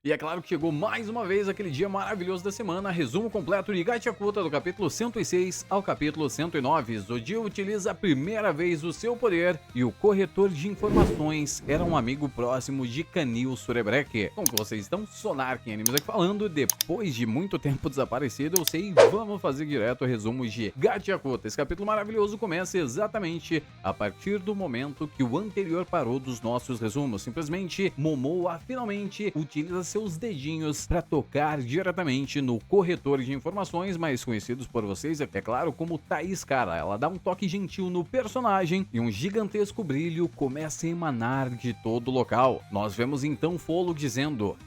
E é claro que chegou mais uma vez aquele dia maravilhoso da semana, resumo completo de Gachakuta do capítulo 106 ao capítulo 109. Zodio utiliza a primeira vez o seu poder e o corretor de informações era um amigo próximo de Canil Surebrek. Como que vocês estão? Sonark Animes aqui falando, depois de muito tempo desaparecido, eu sei, vamos fazer direto o resumo de Gachakuta. Esse capítulo maravilhoso começa exatamente a partir do momento que o anterior parou dos nossos resumos. Simplesmente, Momoa finalmente utiliza seus dedinhos para tocar diretamente no corretor de informações, mais conhecidos por vocês, é claro, como Thaís Cara. Ela dá um toque gentil no personagem e um gigantesco brilho começa a emanar de todo o local. Nós vemos então Folo dizendo,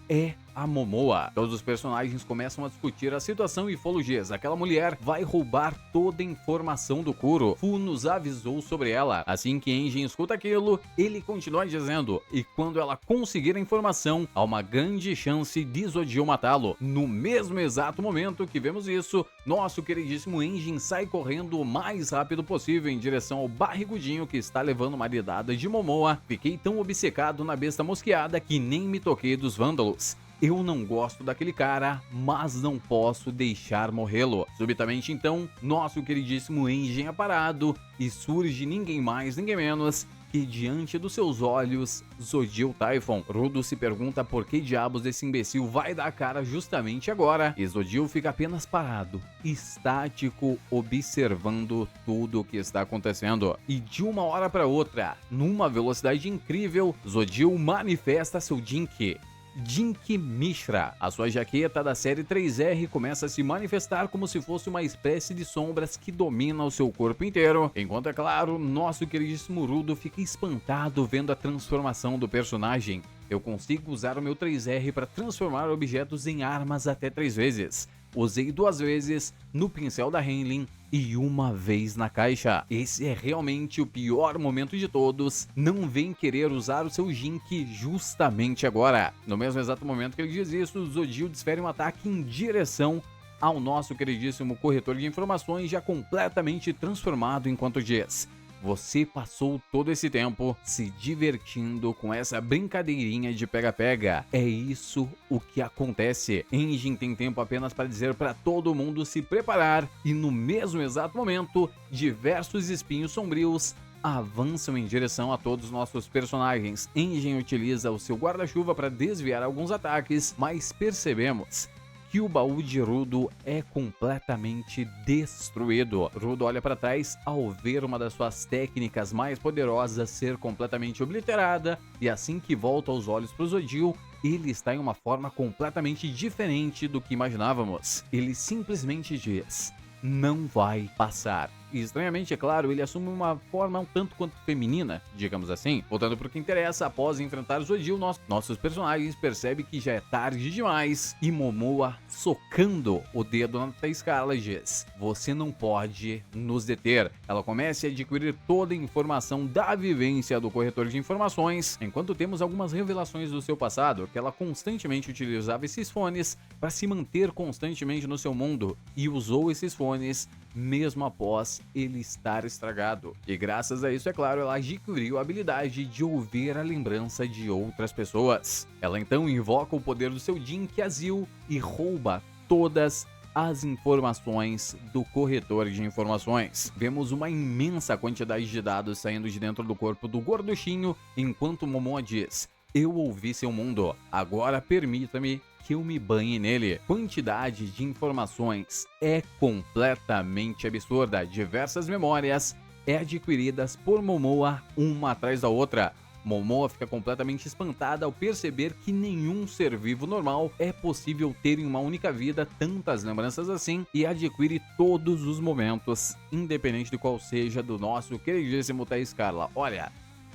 a Momoa. Todos os personagens começam a discutir a situação e Folo diz, aquela mulher vai roubar toda a informação do Kuro. Fu nos avisou sobre ela. Assim que Enjin escuta aquilo, ele continua dizendo, e quando ela conseguir a informação, há uma grande chance de Zodio matá-lo. No mesmo exato momento que vemos isso, nosso queridíssimo Enjin sai correndo o mais rápido possível em direção ao barrigudinho que está levando uma dedada de Momoa. Fiquei tão obcecado na besta mosqueada que nem me toquei dos vândalos. Eu não gosto daquele cara, mas não posso deixar morrê-lo. Subitamente então, nosso queridíssimo Enjin é parado e surge ninguém mais, ninguém menos que diante dos seus olhos, Zodio Typhon. Rudo se pergunta por que diabos esse imbecil vai dar a cara justamente agora. E Zodio fica apenas parado, estático, observando tudo o que está acontecendo. E de uma hora para outra, numa velocidade incrível, Zodio manifesta seu Jinki. Jinki Mishra. A sua jaqueta da série 3R começa a se manifestar como se fosse uma espécie de sombras que domina o seu corpo inteiro, enquanto, é claro, nosso queridíssimo Rudo fica espantado vendo a transformação do personagem. Eu consigo usar o meu 3R para transformar objetos em armas até 3 vezes. Usei 2 vezes no pincel da Henlin e 1 vez na caixa. Esse é realmente o pior momento de todos. Não vem querer usar o seu Jinki justamente agora. No mesmo exato momento que ele diz isso, Zodio desfere um ataque em direção ao nosso queridíssimo corretor de informações, já completamente transformado, enquanto diz: você passou todo esse tempo se divertindo com essa brincadeirinha de pega-pega. É isso o que acontece. Enjin tem tempo apenas para dizer para todo mundo se preparar e no mesmo exato momento, diversos espinhos sombrios avançam em direção a todos os nossos personagens. Enjin utiliza o seu guarda-chuva para desviar alguns ataques, mas percebemos que o baú de Rudo é completamente destruído. Rudo olha para trás ao ver uma das suas técnicas mais poderosas ser completamente obliterada, e assim que volta os olhos para o Zodio, ele está em uma forma completamente diferente do que imaginávamos. Ele simplesmente diz: não vai passar. E estranhamente, é claro, ele assume uma forma um tanto quanto feminina, digamos assim. Voltando para o que interessa, após enfrentar o Zodio, nossos personagens percebem que já é tarde demais e Momoa, socando o dedo na escala, diz: você não pode nos deter. Ela começa a adquirir toda a informação da vivência do corretor de informações, enquanto temos algumas revelações do seu passado, que ela constantemente utilizava esses fones para se manter constantemente no seu mundo e usou esses fones mesmo após ele estar estragado. E graças a isso, é claro, ela adquiriu a habilidade de ouvir a lembrança de outras pessoas. Ela então invoca o poder do seu Jinki Azil e rouba todas as informações do corretor de informações. Vemos uma imensa quantidade de dados saindo de dentro do corpo do gorduchinho, enquanto Momoa diz: eu ouvi seu mundo, agora permita-me que eu me banhe nele. Quantidade de informações é completamente absurda. Diversas memórias adquiridas por Momoa, uma atrás da outra. Momoa fica completamente espantada ao perceber que nenhum ser vivo normal é possível ter em uma única vida tantas lembranças assim, e adquire todos os momentos, independente de qual seja, do nosso queridíssimo Thaís Carla. Olha,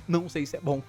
não sei se é bom.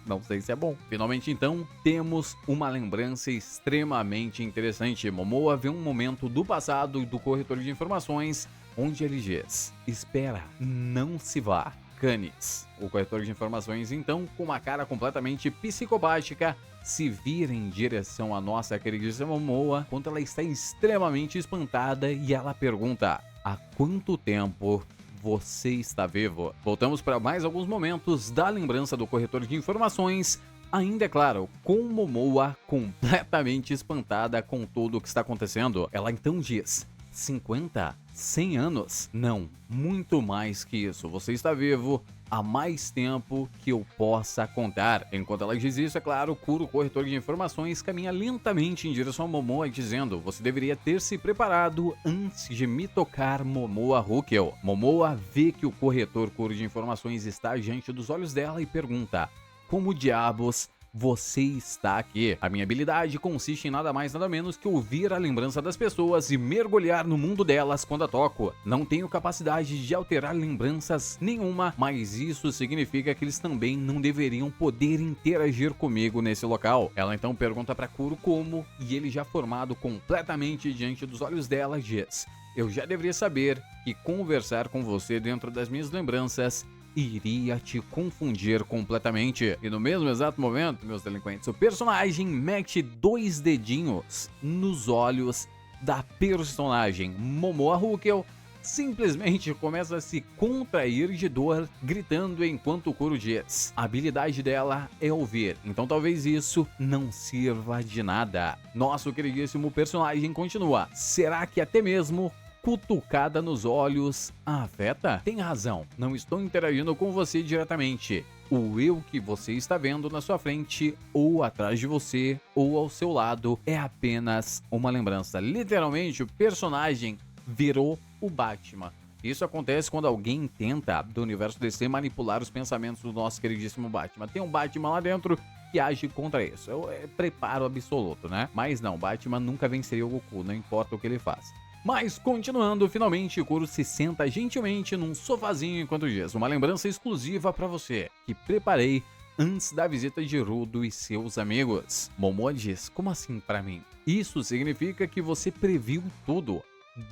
Não sei se é bom. Finalmente, então, temos uma lembrança extremamente interessante. Momoa vê um momento do passado do corretor de informações, onde ele diz: espera, não se vá. Canis. O corretor de informações, então, com uma cara completamente psicopática, se vira em direção à nossa queridíssima Momoa, quando ela está extremamente espantada e ela pergunta: há quanto tempo você está vivo? Voltamos para mais alguns momentos da lembrança do corretor de informações, Ainda é claro, com Momoa completamente espantada com tudo o que está acontecendo, ela então diz: 50? 100 anos? Não, muito mais que isso. Você está vivo há mais tempo que eu possa contar. Enquanto ela diz isso, é claro, Kuro, corretor de informações, caminha lentamente em direção a Momoa, dizendo: você deveria ter se preparado antes de me tocar, Momoa Rukel. Momoa vê que o corretor Kuro de informações está diante dos olhos dela e pergunta: como diabos você está aqui? A minha habilidade consiste em nada mais nada menos que ouvir a lembrança das pessoas e mergulhar no mundo delas quando a toco. Não tenho capacidade de alterar lembranças nenhuma, mas isso significa que eles também não deveriam poder interagir comigo nesse local. Ela então pergunta para Kuro como, e ele, já formado completamente diante dos olhos dela, diz: eu já deveria saber que conversar com você dentro das minhas lembranças iria te confundir completamente. E no mesmo exato momento, meus delinquentes, o personagem mete 2 dedinhos nos olhos da personagem Momoa Rukel, simplesmente começa a se contrair de dor, gritando enquanto o Kuro diz: a habilidade dela é ouvir, então talvez isso não sirva de nada. Nosso queridíssimo personagem continua: será que até mesmo cutucada nos olhos a afeta? Tem razão, não estou interagindo com você diretamente. O eu que você está vendo na sua frente, ou atrás de você, ou ao seu lado, é apenas uma lembrança. Literalmente, o personagem virou o Batman. Isso acontece quando alguém tenta, do universo DC, manipular os pensamentos do nosso queridíssimo Batman. Tem um Batman lá dentro que age contra isso. É preparo absoluto, né? Mas não, Batman nunca venceria o Goku, não importa o que ele faz. Mas continuando, finalmente Kuro se senta gentilmente num sofazinho enquanto diz: uma lembrança exclusiva pra você, que preparei antes da visita de Rudo e seus amigos. Momoa diz: como assim pra mim? Isso significa que você previu tudo,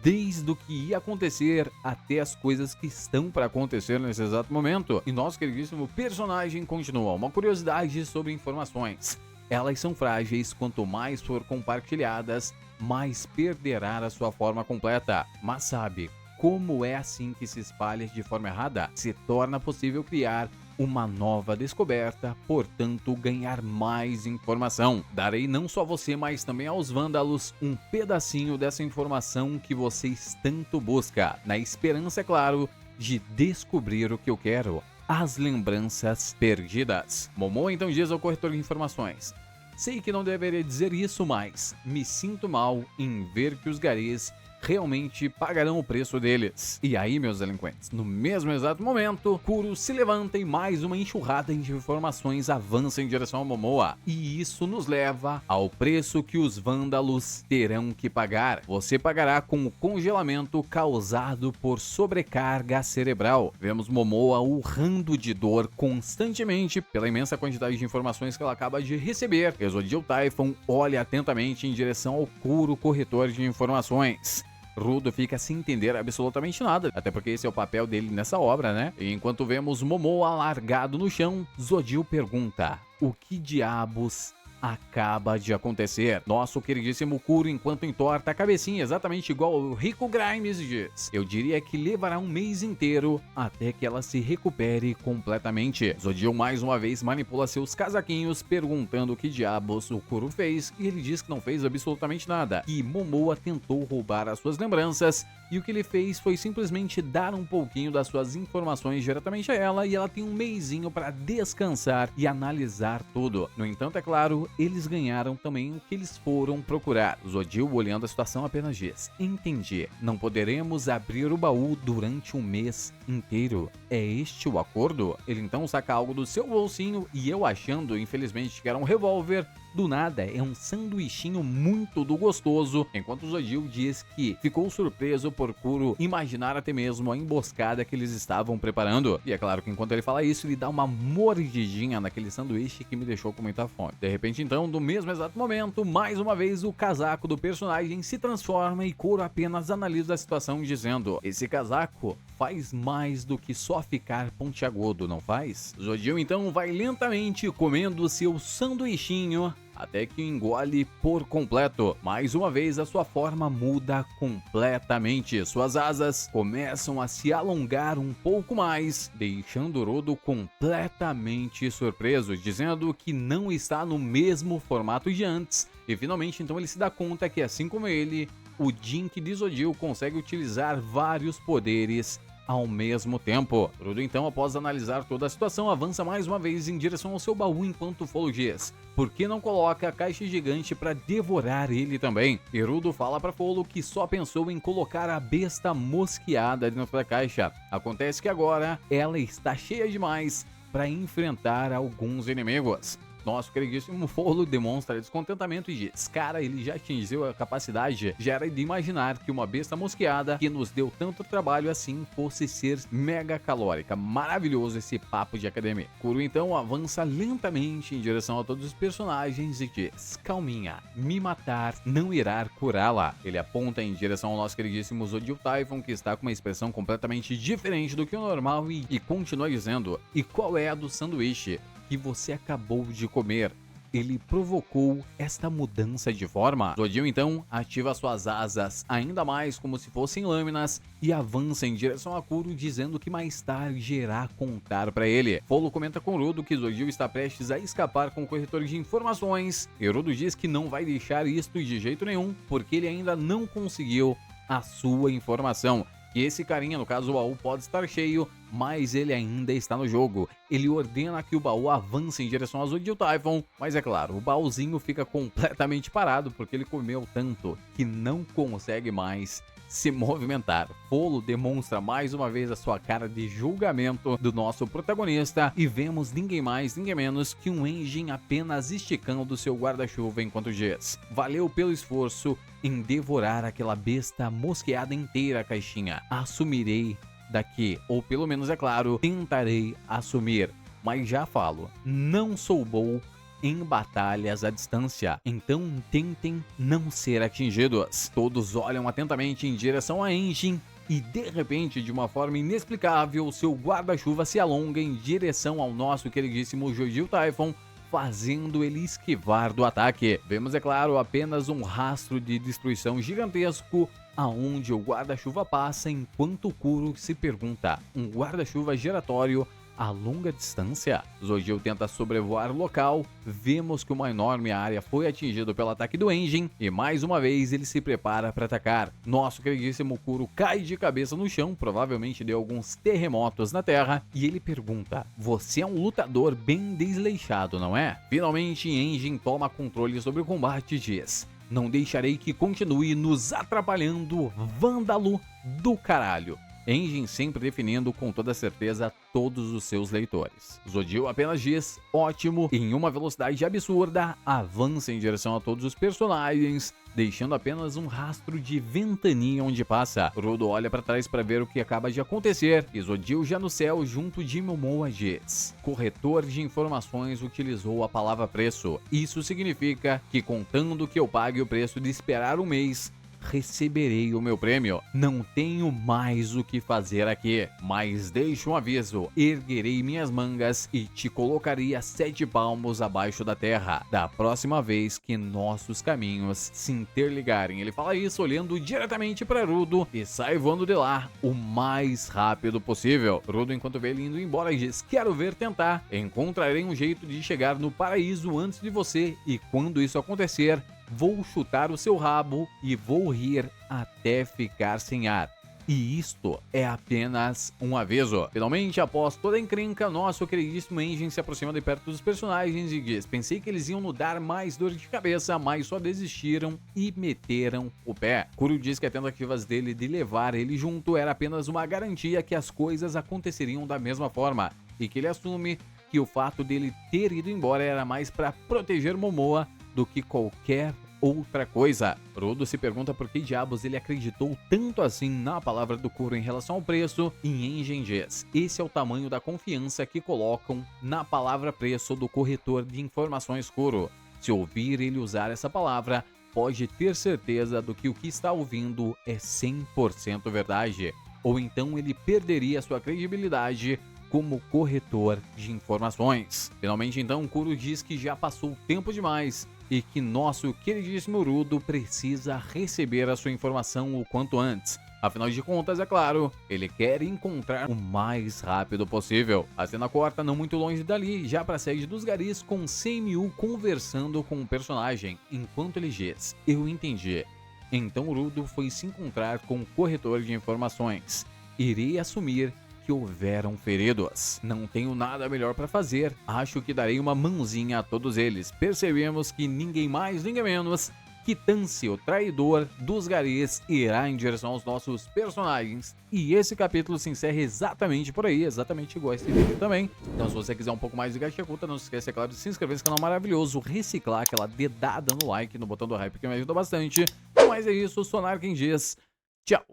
desde o que ia acontecer até as coisas que estão para acontecer nesse exato momento. E nosso queridíssimo personagem continua: uma curiosidade sobre informações. Elas são frágeis, quanto mais for compartilhadas, mais perderá a sua forma completa. Mas sabe como é assim que se espalha de forma errada? Se torna possível criar uma nova descoberta, portanto ganhar mais informação. Darei não só a você, mas também aos vândalos um pedacinho dessa informação que vocês tanto buscam, na esperança, é claro, de descobrir o que eu quero: as lembranças perdidas. Momoa então diz ao corretor de informações: sei que não deveria dizer isso, mas me sinto mal em ver que os garis realmente pagarão o preço deles. E aí, meus delinquentes, no mesmo exato momento, Kuro se levanta e mais uma enxurrada de informações avança em direção a Momoa. E isso nos leva ao preço que os vândalos terão que pagar. Você pagará com o congelamento causado por sobrecarga cerebral. Vemos Momoa urrando de dor constantemente pela imensa quantidade de informações que ela acaba de receber. Exodiel Typhon olha atentamente em direção ao Kuro, corretor de informações. Rudo fica sem entender absolutamente nada, até porque esse é o papel dele nessa obra, né? E enquanto vemos Momoa largado no chão, Zodiel pergunta: o que diabos acaba de acontecer? Nosso queridíssimo Kuro, enquanto entorta a cabecinha, exatamente igual o Rico Grimes, diz: eu diria que levará um mês inteiro até que ela se recupere completamente. Zodiel mais uma vez manipula seus casaquinhos, perguntando o que diabos o Kuro fez, e ele diz que não fez absolutamente nada, e Momoa tentou roubar as suas lembranças, e o que ele fez foi simplesmente dar um pouquinho das suas informações diretamente a ela, e ela tem um mesinho para descansar e analisar tudo. No entanto, é claro, eles ganharam também o que eles foram procurar. Zodiel, olhando a situação, apenas diz: entendi, não poderemos abrir o baú durante um mês inteiro. É este o acordo? Ele então saca algo do seu bolsinho, e eu, achando infelizmente que era um revólver, do nada é um sanduichinho muito do gostoso, enquanto Zodiel diz que ficou surpreso por Kuro imaginar até mesmo a emboscada que eles estavam preparando. E é claro que enquanto ele fala isso, ele dá uma mordidinha naquele sanduíche que me deixou com muita fome. De repente então, no mesmo exato momento, mais uma vez o casaco do personagem se transforma e Kuro apenas analisa a situação dizendo: esse casaco faz mais do que só ficar pontiagudo, não faz? Zodiel então vai lentamente comendo seu sanduichinho, até que o engole por completo. Mais uma vez, a sua forma muda completamente. Suas asas começam a se alongar um pouco mais, deixando Rodo completamente surpreso, dizendo que não está no mesmo formato de antes. E finalmente, então, ele se dá conta que, assim como ele, o Jink de Zodil consegue utilizar vários poderes ao mesmo tempo. Rodo, então, após analisar toda a situação, avança mais uma vez em direção ao seu baú enquanto Follow diz: por que não coloca a caixa gigante para devorar ele também? E Rodo fala para Follow que só pensou em colocar a besta mosqueada dentro da caixa. Acontece que agora ela está cheia demais para enfrentar alguns inimigos. Nosso queridíssimo Follow demonstra descontentamento e diz: cara, ele já atingiu a capacidade, já era de imaginar que uma besta mosqueada que nos deu tanto trabalho assim fosse ser mega calórica. Maravilhoso esse papo de academia. Kuro então avança lentamente em direção a todos os personagens e diz: calminha, me matar não irá curá-la. Ele aponta em direção ao nosso queridíssimo Zodil Typhon, que está com uma expressão completamente diferente do que o normal e continua dizendo: e qual é a do sanduíche que você acabou de comer? Ele provocou esta mudança de forma? Zodil então ativa suas asas ainda mais como se fossem lâminas e avança em direção a Kuro, dizendo que mais tarde irá contar para ele. Follow comenta com Rodo que Zodil está prestes a escapar com o corretor de informações, e Rodo diz que não vai deixar isto de jeito nenhum, porque ele ainda não conseguiu a sua informação. Que esse carinha, no caso o baú, pode estar cheio, mas ele ainda está no jogo. Ele ordena que o baú avance em direção a Zodil Typhon, mas é claro, o baúzinho fica completamente parado porque ele comeu tanto que não consegue mais se movimentar. Follow demonstra mais uma vez a sua cara de julgamento do nosso protagonista e vemos ninguém mais, ninguém menos que um Engine apenas esticando seu guarda-chuva enquanto diz: valeu pelo esforço em devorar aquela besta mosqueada inteira a caixinha. Assumirei daqui, ou pelo menos é claro, tentarei assumir, mas já falo, não sou bom em batalhas à distância, então tentem não ser atingidos. Todos olham atentamente em direção a Engine e de repente, de uma forma inexplicável, seu guarda-chuva se alonga em direção ao nosso queridíssimo Zodil Typhon, fazendo ele esquivar do ataque. Vemos, é claro, apenas um rastro de destruição gigantesco aonde o guarda-chuva passa, enquanto o Kuro se pergunta: um guarda-chuva giratório a longa distância? Zodil tenta sobrevoar o local, vemos que uma enorme área foi atingida pelo ataque do Engine e mais uma vez ele se prepara para atacar. Nosso queridíssimo Kuro cai de cabeça no chão, provavelmente deu alguns terremotos na terra, e ele pergunta: você é um lutador bem desleixado, não é? Finalmente Engine toma controle sobre o combate e diz: não deixarei que continue nos atrapalhando, vândalo do caralho. Engine sempre definindo com toda certeza todos os seus leitores. Zodil apenas diz: ótimo, em uma velocidade absurda, avança em direção a todos os personagens, deixando apenas um rastro de ventania onde passa. Rodo olha para trás para ver o que acaba de acontecer, e Zodil já no céu junto de Momoa diz: corretor de informações utilizou a palavra preço. Isso significa que, contando que eu pague o preço de esperar um mês, receberei o meu prêmio. Não tenho mais o que fazer aqui, mas deixo um aviso: erguerei minhas mangas e te colocarei a 7 palmos abaixo da terra da próxima vez que nossos caminhos se interligarem. Ele fala isso olhando diretamente para Rodo e sai voando de lá o mais rápido possível. Rodo, enquanto vê ele indo embora, diz: quero ver tentar. Encontrarei um jeito de chegar no paraíso antes de você, e quando isso acontecer, vou chutar o seu rabo e vou rir até ficar sem ar. E isto é apenas um aviso. Finalmente, após toda a encrenca, nosso queridíssimo Engine se aproxima de perto dos personagens e diz: pensei que eles iam nos dar mais dor de cabeça, mas só desistiram e meteram o pé. Kuro diz que as tentativas dele de levar ele junto era apenas uma garantia que as coisas aconteceriam da mesma forma, e que ele assume que o fato dele ter ido embora era mais para proteger Momoa do que qualquer outra coisa. Rodo se pergunta por que diabos ele acreditou tanto assim na palavra do Kuro em relação ao preço, e Engine diz: esse é o tamanho da confiança que colocam na palavra preço do corretor de informações Kuro. Se ouvir ele usar essa palavra, pode ter certeza do que o que está ouvindo é 100% verdade, ou então ele perderia sua credibilidade como corretor de informações. Finalmente então, Kuro diz que já passou tempo demais e que nosso queridíssimo Rudo precisa receber a sua informação o quanto antes. Afinal de contas, é claro, ele quer encontrar o mais rápido possível. A cena corta não muito longe dali, já para a sede dos garis, com CMU conversando com o personagem, enquanto ele diz: "Eu entendi." Então o Rudo foi se encontrar com o corretor de informações. "Irei assumir que houveram feridos. Não tenho nada melhor para fazer. Acho que darei uma mãozinha a todos eles." Percebemos que ninguém mais, ninguém menos que Tance, o traidor dos garis, irá em direção aos nossos personagens. E esse capítulo se encerra exatamente por aí, exatamente igual esse vídeo também. Então se você quiser um pouco mais de Gachakuta, não se esqueça, é claro, de se inscrever nesse canal maravilhoso, reciclar aquela dedada no like, no botão do hype, que me ajuda bastante. Mas é isso, Sonar quem diz. Tchau!